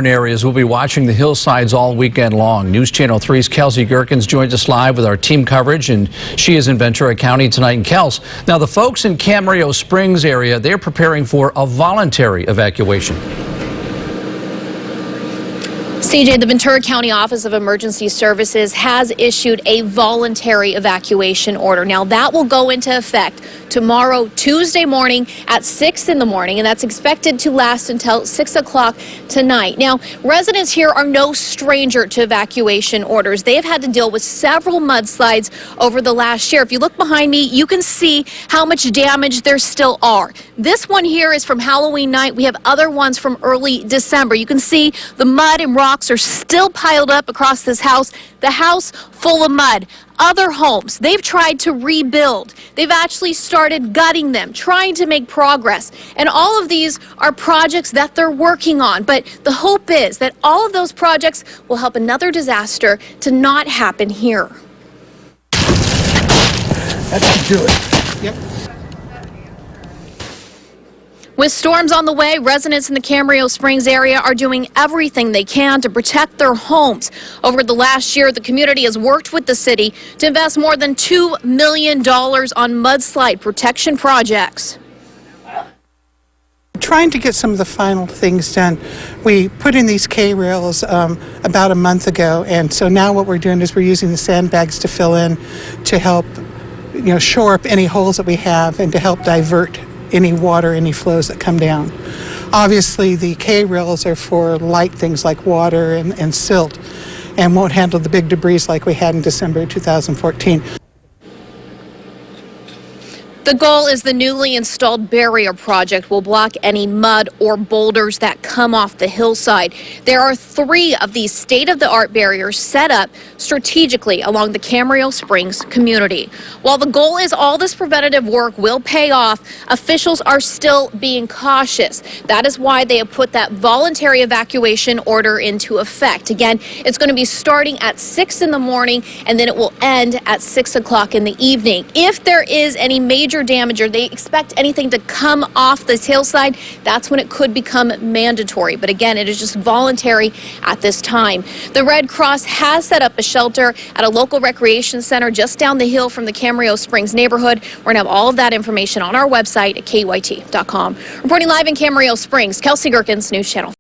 Areas will be watching the hillsides all weekend long. News Channel 3's Kelsey Gerkins joins us live with our team coverage, and she is in Ventura County tonight. And Kels, now the folks in Camarillo Springs area, they're preparing for a voluntary evacuation. CJ, the Ventura County Office of Emergency Services has issued a voluntary evacuation order. Now, that will go into effect tomorrow, Tuesday morning at 6 in the morning, and that's expected to last until 6 o'clock tonight. Now, residents here are no stranger to evacuation orders. They have had to deal with several mudslides over the last year. If you look behind me, you can see how much damage there still are. This one here is from Halloween night. We have other ones from early December. You can see the mud and rocks are still piled up across this house. The house full of mud. Other homes, they've tried to rebuild. They've actually started gutting them, trying to make progress. And all of these are projects that they're working on. But the hope is that all of those projects will help another disaster to not happen here. That should do it. Yep. With storms on the way, residents in the Camarillo Springs area are doing everything they can to protect their homes. Over the last year, the community has worked with the city to invest more than $2 million on mudslide protection projects. Trying to get some of the final things done. We put in these K-rails about a month ago, and so now what we're doing is we're using the sandbags to fill in to help, shore up any holes that we have and to help divert any water, any flows that come down. Obviously, the K-rails are for light things like water and silt and won't handle the big debris like we had in December 2014. The goal is the newly installed barrier project will block any mud or boulders that come off the hillside. There are 3 of these state-of-the-art barriers set up strategically along the Camarillo Springs community. While the goal is all this preventative work will pay off, officials are still being cautious. That is why they have put that voluntary evacuation order into effect. Again, it's going to be starting at 6 in the morning, and then it will end at 6 o'clock in the evening. If there is any major damage or they expect anything to come off this hillside, that's when it could become mandatory. But again, it is just voluntary at this time. The Red Cross has set up a shelter at a local recreation center just down the hill from the Camarillo Springs neighborhood. We're going to have all of that information on our website at KYT.com. Reporting live in Camarillo Springs, Kelsey Gerkins, News Channel.